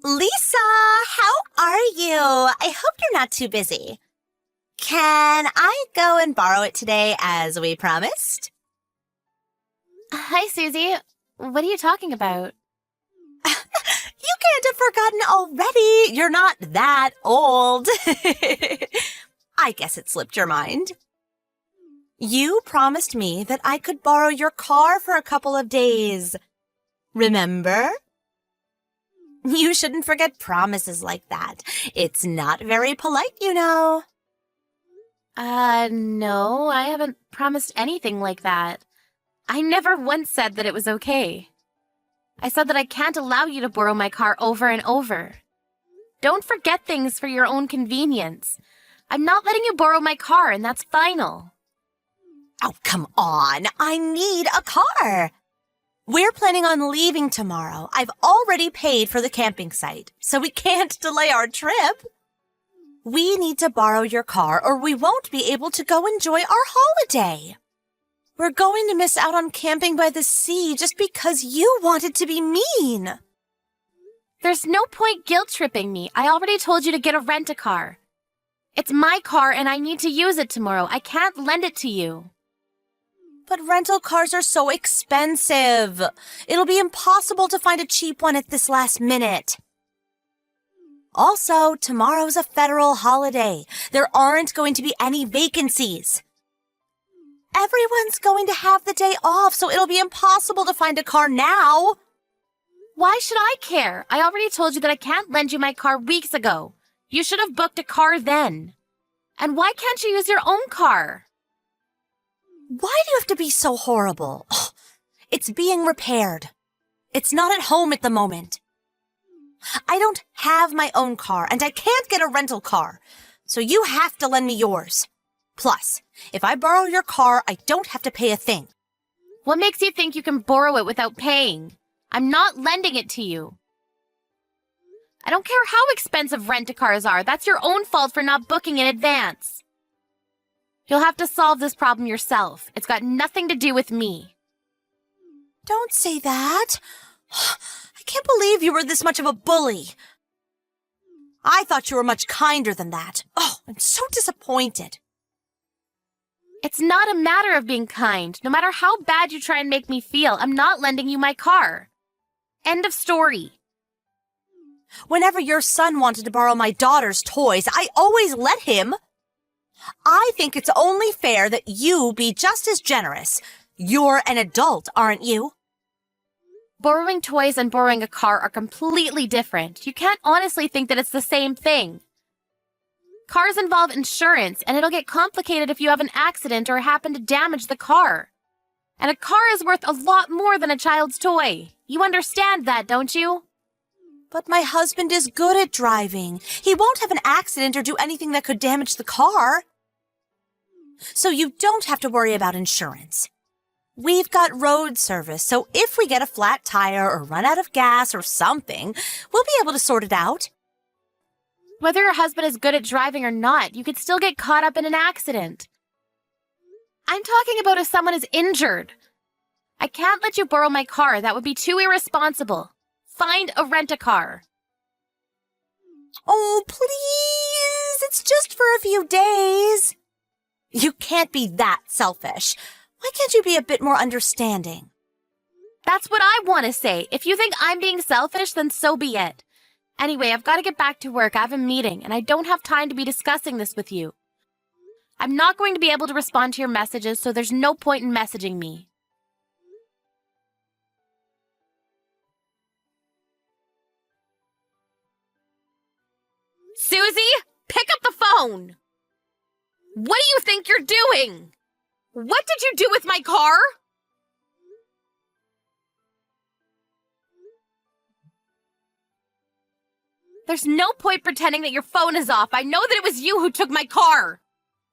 Lisa, how are you? I hope you're not too busy. Can I go and borrow it today as we promised? Hi, Susie. What are you talking about? You can't have forgotten already. You're not that old. I guess it slipped your mind. You promised me that I could borrow your car for a couple of days. Remember? You shouldn't forget promises like that. It's not very polite, you know. No, I haven't promised anything like that. I never once said that it was okay. I said that I can't allow you to borrow my car over and over. Don't forget things for your own convenience. I'm not letting you borrow my car, and that's final. Oh, come on. I need a car. We're planning on leaving tomorrow. I've already paid for the camping site, so we can't delay our trip. We need to borrow your car or we won't be able to go enjoy our holiday. We're going to miss out on camping by the sea just because you wanted to be mean. There's no point guilt-tripping me. I already told you to get a rent-a-car. It's my car and I need to use it tomorrow. I can't lend it to you. But rental cars are so expensive. It'll be impossible to find a cheap one at this last minute. Also, tomorrow's a federal holiday. There aren't going to be any vacancies. Everyone's going to have the day off, so it'll be impossible to find a car now. Why should I care? I already told you that I can't lend you my car weeks ago. You should have booked a car then. And why can't you use your own car? Why do you have to be so horrible? Oh, it's being repaired. It's not at home at the moment. I don't have my own car, and I can't get a rental car, so you have to lend me yours. Plus, if I borrow your car, I don't have to pay a thing. What makes you think you can borrow it without paying? I'm not lending it to you. I don't care how expensive rent-a-cars are. That's your own fault for not booking in advance. You'll have to solve this problem yourself. It's got nothing to do with me. Don't say that. I can't believe you were this much of a bully. I thought you were much kinder than that. Oh, I'm so disappointed. It's not a matter of being kind. No matter how bad you try and make me feel, I'm not lending you my car. End of story. Whenever your son wanted to borrow my daughter's toys, I always let him. I think it's only fair that you be just as generous. You're an adult, aren't you? Borrowing toys and borrowing a car are completely different. You can't honestly think that it's the same thing. Cars involve insurance, and it'll get complicated if you have an accident or happen to damage the car. And a car is worth a lot more than a child's toy. You understand that, don't you? But my husband is good at driving. He won't have an accident or do anything that could damage the car. So you don't have to worry about insurance. We've got road service, so if we get a flat tire or run out of gas or something, we'll be able to sort it out. Whether your husband is good at driving or not, you could still get caught up in an accident. I'm talking about if someone is injured. I can't let you borrow my car. That would be too irresponsible. Find a rent-a-car. Oh, please. It's just for a few days. You can't be that selfish. Why can't you be a bit more understanding? That's what I want to say. If you think I'm being selfish, then so be it. Anyway, I've got to get back to work. I have a meeting, and I don't have time to be discussing this with you. I'm not going to be able to respond to your messages, so there's no point in messaging me. Susie, pick up the phone! What do you think you're doing? What did you do with my car? There's no point pretending that your phone is off. I know that it was you who took my car.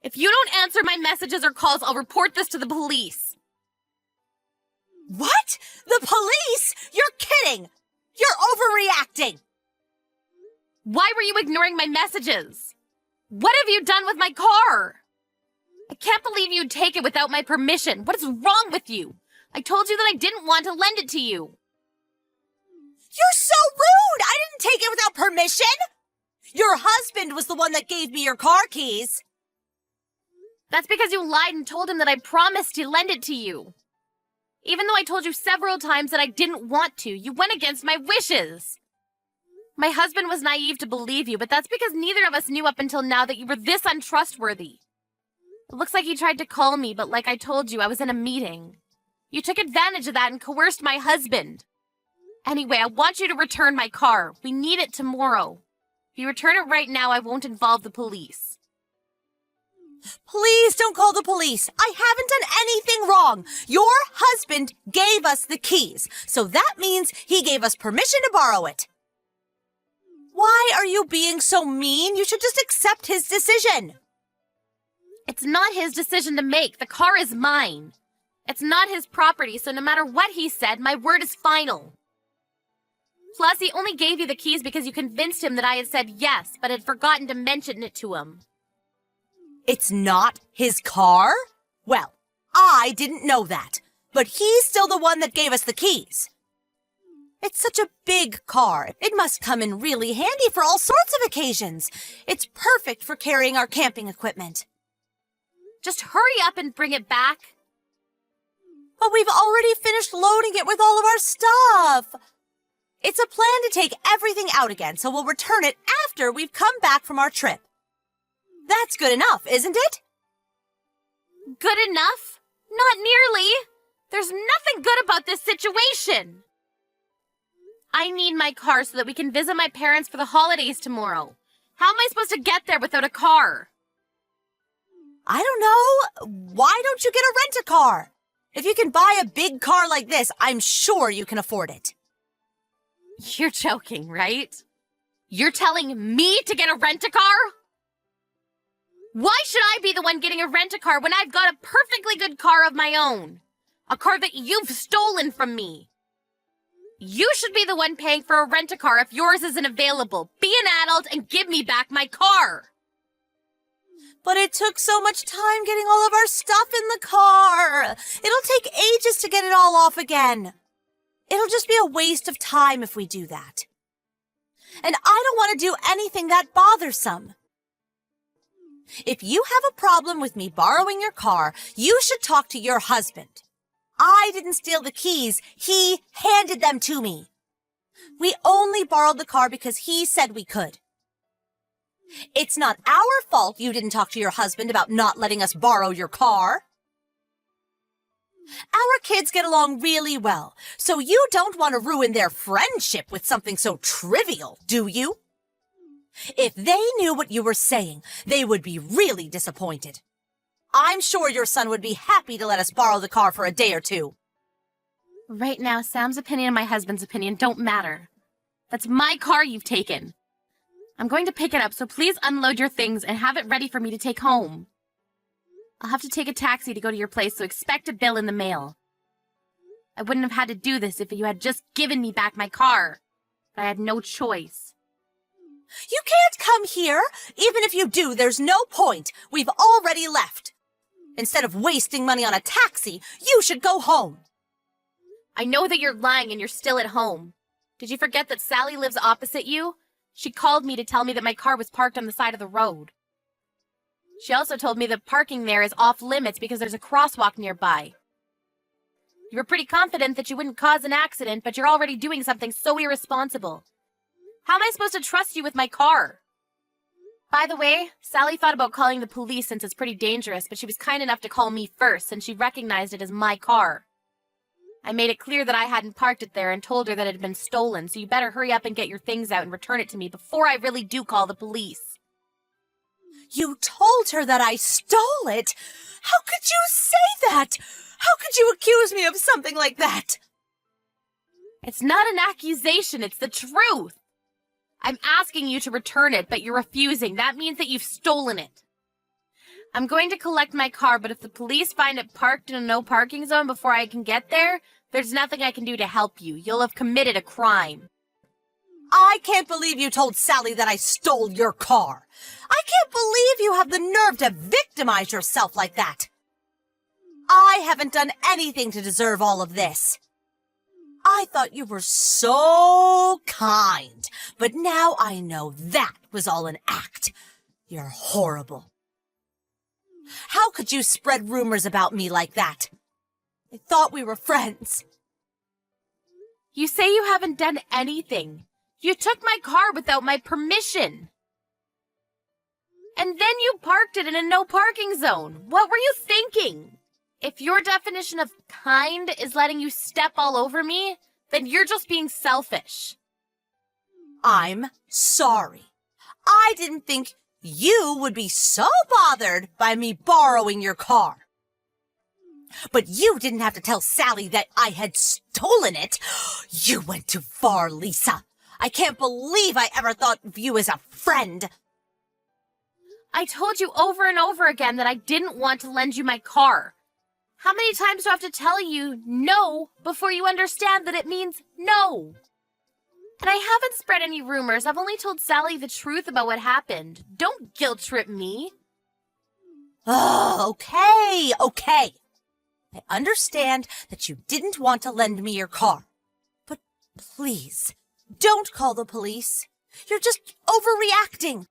If you don't answer my messages or calls, I'll report this to the police. What? The police? You're kidding! You're overreacting! Why were you ignoring my messages? What have you done with my car? I can't believe you'd take it without my permission. What is wrong with you? I told you that I didn't want to lend it to you. You're so rude! I didn't take it without permission? Your husband was the one that gave me your car keys. That's because you lied and told him that I promised to lend it to you. Even though I told you several times that I didn't want to, you went against my wishes. My husband was naive to believe you, but that's because neither of us knew up until now that you were this untrustworthy. It looks like he tried to call me, but like I told you, I was in a meeting. You took advantage of that and coerced my husband. Anyway, I want you to return my car. We need it tomorrow. If you return it right now, I won't involve the police. Please don't call the police. I haven't done anything wrong. Your husband gave us the keys, so that means he gave us permission to borrow it. Why are you being so mean? You should just accept his decision. It's not his decision to make. The car is mine. It's not his property, so no matter what he said, my word is final. Plus, he only gave you the keys because you convinced him that I had said yes, but had forgotten to mention it to him. It's not his car? Well, I didn't know that, but he's still the one that gave us the keys. It's such a big car. It must come in really handy for all sorts of occasions. It's perfect for carrying our camping equipment. Just hurry up and bring it back. But we've already finished loading it with all of our stuff. It's a plan to take everything out again, so we'll return it after we've come back from our trip. That's good enough, isn't it? Good enough? Not nearly. There's nothing good about this situation. I need my car so that we can visit my parents for the holidays tomorrow. How am I supposed to get there without a car? I don't know. Why don't you get a rent-a-car? If you can buy a big car like this, I'm sure you can afford it. You're joking, right? You're telling me to get a rent-a-car? Why should I be the one getting a rent-a-car when I've got a perfectly good car of my own? A car that you've stolen from me. You should be the one paying for a rent-a-car if yours isn't available. Be an adult and give me back my car. But it took so much time getting all of our stuff in the car. It'll take ages to get it all off again. It'll just be a waste of time if we do that. And I don't want to do anything that bothersome. If you have a problem with me borrowing your car, you should talk to your husband. I didn't steal the keys. He handed them to me. We only borrowed the car because he said we could. It's not our fault you didn't talk to your husband about not letting us borrow your car. Our kids get along really well, so you don't want to ruin their friendship with something so trivial, do you? If they knew what you were saying, they would be really disappointed. I'm sure your son would be happy to let us borrow the car for a day or two. Right now, Sam's opinion and my husband's opinion don't matter. That's my car you've taken. I'm going to pick it up, so please unload your things and have it ready for me to take home. I'll have to take a taxi to go to your place, so expect a bill in the mail. I wouldn't have had to do this if you had just given me back my car, but I had no choice. You can't come here. Even if you do, there's no point. We've already left. Instead of wasting money on a taxi, you should go home. I know that you're lying and you're still at home. Did you forget that Sally lives opposite you? She called me to tell me that my car was parked on the side of the road. She also told me that parking there is off limits because there's a crosswalk nearby. You were pretty confident that you wouldn't cause an accident, but you're already doing something so irresponsible. How am I supposed to trust you with my car? By the way, Sally thought about calling the police since it's pretty dangerous, but she was kind enough to call me first since she recognized it as my car. I made it clear that I hadn't parked it there and told her that it had been stolen, so you better hurry up and get your things out and return it to me before I really do call the police. You told her that I stole it? How could you say that? How could you accuse me of something like that? It's not an accusation, it's the truth. I'm asking you to return it, but you're refusing. That means that you've stolen it. I'm going to collect my car, but if the police find it parked in a no parking zone before I can get there, there's nothing I can do to help you. You'll have committed a crime. I can't believe you told Sally that I stole your car. I can't believe you have the nerve to victimize yourself like that. I haven't done anything to deserve all of this. I thought you were so kind, but now I know that was all an act. You're horrible. How could you spread rumors about me like that? I thought we were friends. You say you haven't done anything. You took my car without my permission. And then you parked it in a no parking zone. What were you thinking? If your definition of kind is letting you step all over me, then you're just being selfish. I'm sorry. I didn't think you would be so bothered by me borrowing your car. But you didn't have to tell Sally that I had stolen it. You went too far, Lisa. I can't believe I ever thought of you as a friend. I told you over and over again that I didn't want to lend you my car. How many times do I have to tell you no before you understand that it means no? And I haven't spread any rumors. I've only told Sally the truth about what happened. Don't guilt trip me. Oh, okay. I understand that you didn't want to lend me your car. But please, don't call the police. You're just overreacting.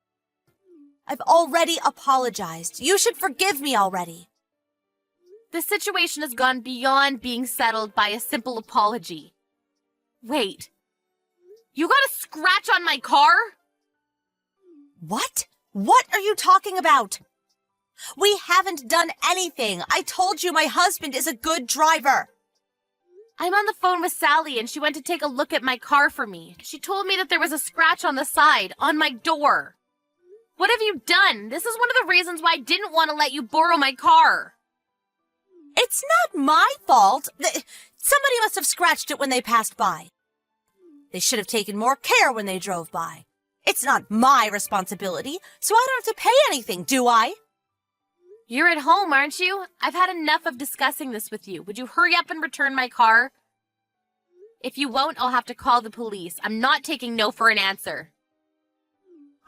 I've already apologized. You should forgive me already. The situation has gone beyond being settled by a simple apology. Wait. You got a scratch on my car? What? What are you talking about? We haven't done anything. I told you my husband is a good driver. I'm on the phone with Sally and she went to take a look at my car for me. She told me that there was a scratch on the side, on my door. What have you done? This is one of the reasons why I didn't want to let you borrow my car. It's not my fault. Somebody must have scratched it when they passed by. They should have taken more care when they drove by. It's not my responsibility, so I don't have to pay anything, do I? You're at home, aren't you? I've had enough of discussing this with you. Would you hurry up and return my car? If you won't, I'll have to call the police. I'm not taking no for an answer.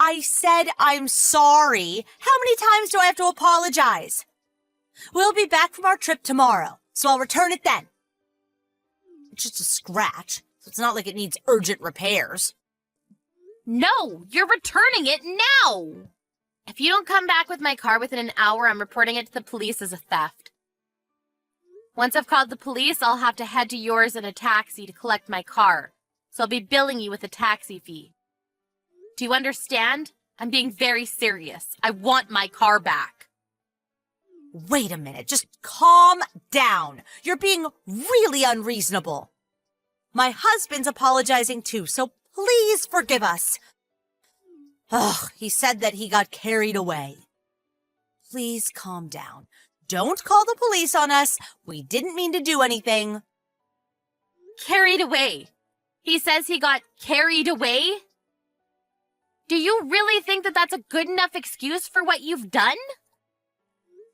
I said I'm sorry. How many times do I have to apologize? We'll be back from our trip tomorrow, so I'll return it then. It's just a scratch, so it's not like it needs urgent repairs. No, you're returning it now! If you don't come back with my car within an hour, I'm reporting it to the police as a theft. Once I've called the police, I'll have to head to yours in a taxi to collect my car, so I'll be billing you with a taxi fee. Do you understand? I'm being very serious. I want my car back. Wait a minute, just calm down. You're being really unreasonable. My husband's apologizing too, so please forgive us. Ugh, he said that he got carried away. Please calm down. Don't call the police on us. We didn't mean to do anything. Carried away. He says he got carried away? Do you really think that that's a good enough excuse for what you've done?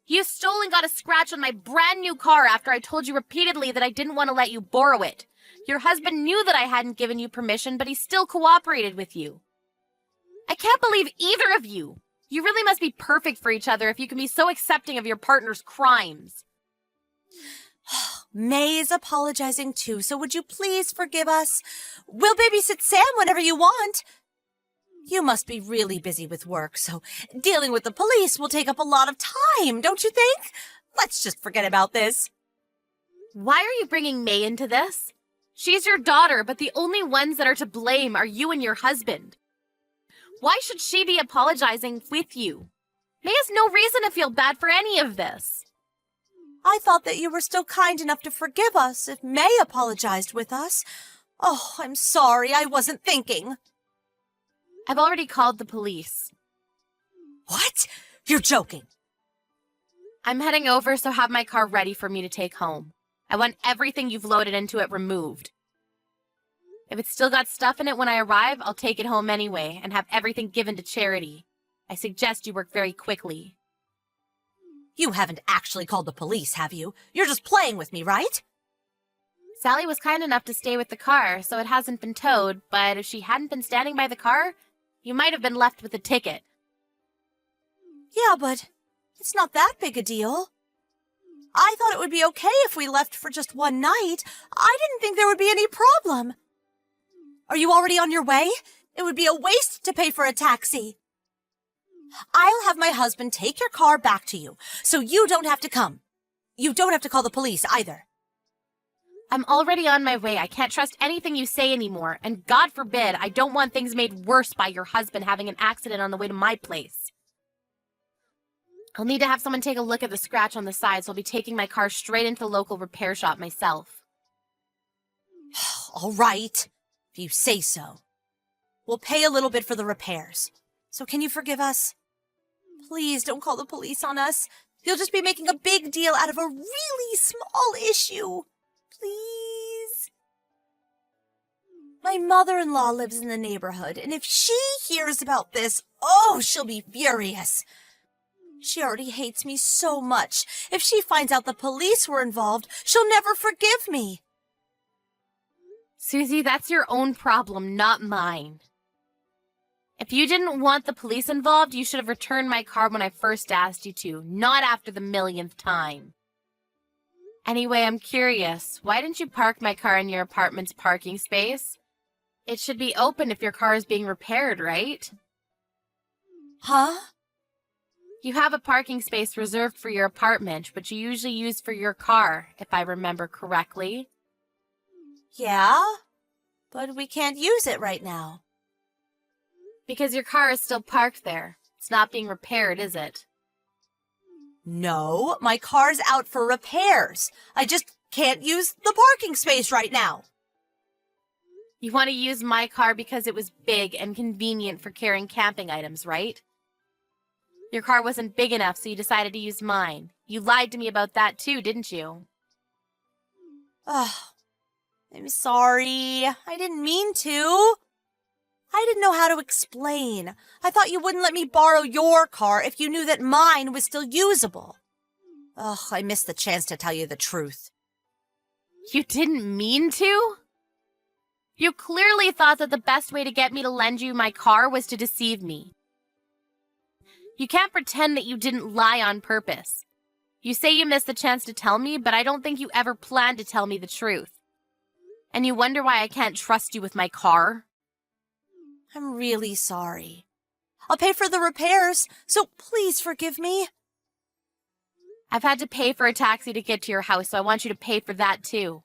You stole and got a scratch on my brand new car after I told you repeatedly that I didn't want to let you borrow it. Your husband knew that I hadn't given you permission, but he still cooperated with you. I can't believe either of you. You really must be perfect for each other if you can be so accepting of your partner's crimes. May is apologizing too, so would you please forgive us? We'll babysit Sam whenever you want. You must be really busy with work, so dealing with the police will take up a lot of time, don't you think? Let's just forget about this. Why are you bringing May into this? She's your daughter, but the only ones that are to blame are you and your husband. Why should she be apologizing with you? May has no reason to feel bad for any of this. I thought that you were still kind enough to forgive us if May apologized with us. Oh, I'm sorry, I wasn't thinking. I've already called the police. What? You're joking. I'm heading over, so have my car ready for me to take home. I want everything you've loaded into it removed. If it's still got stuff in it when I arrive, I'll take it home anyway and have everything given to charity. I suggest you work very quickly. You haven't actually called the police, have you? You're just playing with me, right? Sally was kind enough to stay with the car, so it hasn't been towed, but if she hadn't been standing by the car, you might have been left with a ticket. Yeah, but it's not that big a deal. I thought it would be okay if we left for just one night. I didn't think there would be any problem. Are you already on your way? It would be a waste to pay for a taxi. I'll have my husband take your car back to you, so you don't have to come. You don't have to call the police either. I'm already on my way. I can't trust anything you say anymore. And God forbid, I don't want things made worse by your husband having an accident on the way to my place. I'll need to have someone take a look at the scratch on the side, so I'll be taking my car straight into the local repair shop myself. All right, if you say so. We'll pay a little bit for the repairs. So can you forgive us? Please don't call the police on us. You'll just be making a big deal out of a really small issue. Please. My mother-in-law lives in the neighborhood, and if she hears about this, she'll be furious. She already hates me so much. If she finds out the police were involved, she'll never forgive me. Susie, that's your own problem, not mine. If you didn't want the police involved, you should have returned my car when I first asked you to, not after the millionth time. Anyway, I'm curious. Why didn't you park my car in your apartment's parking space? It should be open if your car is being repaired, right? Huh? You have a parking space reserved for your apartment, which you usually use for your car, if I remember correctly. Yeah, but we can't use it right now. Because your car is still parked there. It's not being repaired, is it? No, my car's out for repairs. I just can't use the parking space right now. You want to use my car because it was big and convenient for carrying camping items, right? Your car wasn't big enough, so you decided to use mine. You lied to me about that too, didn't you? I'm sorry. I didn't mean to. I didn't know how to explain. I thought you wouldn't let me borrow your car if you knew that mine was still usable. I missed the chance to tell you the truth. You didn't mean to? You clearly thought that the best way to get me to lend you my car was to deceive me. You can't pretend that you didn't lie on purpose. You say you missed the chance to tell me, but I don't think you ever planned to tell me the truth. And you wonder why I can't trust you with my car? I'm really sorry. I'll pay for the repairs, so please forgive me. I've had to pay for a taxi to get to your house, so I want you to pay for that too.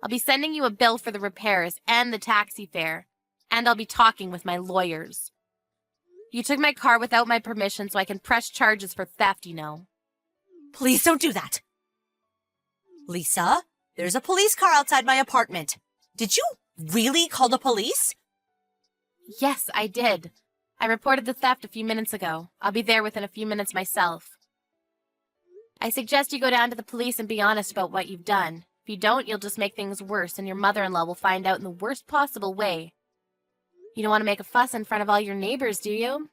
I'll be sending you a bill for the repairs and the taxi fare, and I'll be talking with my lawyers. You took my car without my permission, so I can press charges for theft, you know. Please don't do that. Lisa, there's a police car outside my apartment. Did you really call the police? Yes, I did. I reported the theft a few minutes ago. I'll be there within a few minutes myself. I suggest you go down to the police and be honest about what you've done. If you don't, you'll just make things worse, and your mother-in-law will find out in the worst possible way. You don't want to make a fuss in front of all your neighbors, do you?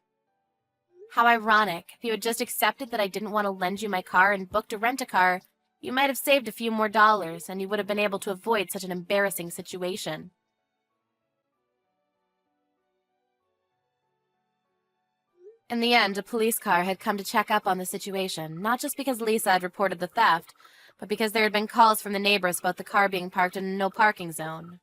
How ironic. If you had just accepted that I didn't want to lend you my car and booked a rent-a-car, you might have saved a few more dollars, and you would have been able to avoid such an embarrassing situation. In the end, a police car had come to check up on the situation, not just because Lisa had reported the theft, but because there had been calls from the neighbors about the car being parked in a no-parking zone.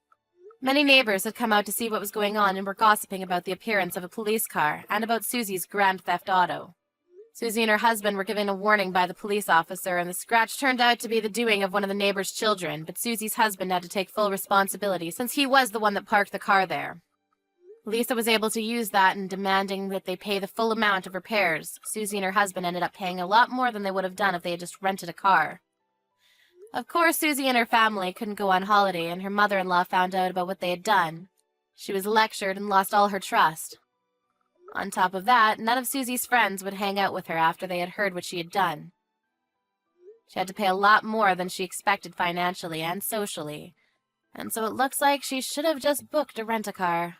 Many neighbors had come out to see what was going on and were gossiping about the appearance of a police car and about Susie's grand theft auto. Susie and her husband were given a warning by the police officer, and the scratch turned out to be the doing of one of the neighbors' children, but Susie's husband had to take full responsibility since he was the one that parked the car there. Lisa was able to use that in demanding that they pay the full amount of repairs. Susie and her husband ended up paying a lot more than they would have done if they had just rented a car. Of course, Susie and her family couldn't go on holiday, and her mother-in-law found out about what they had done. She was lectured and lost all her trust. On top of that, none of Susie's friends would hang out with her after they had heard what she had done. She had to pay a lot more than she expected financially and socially, and so it looks like she should have just booked a rent-a-car.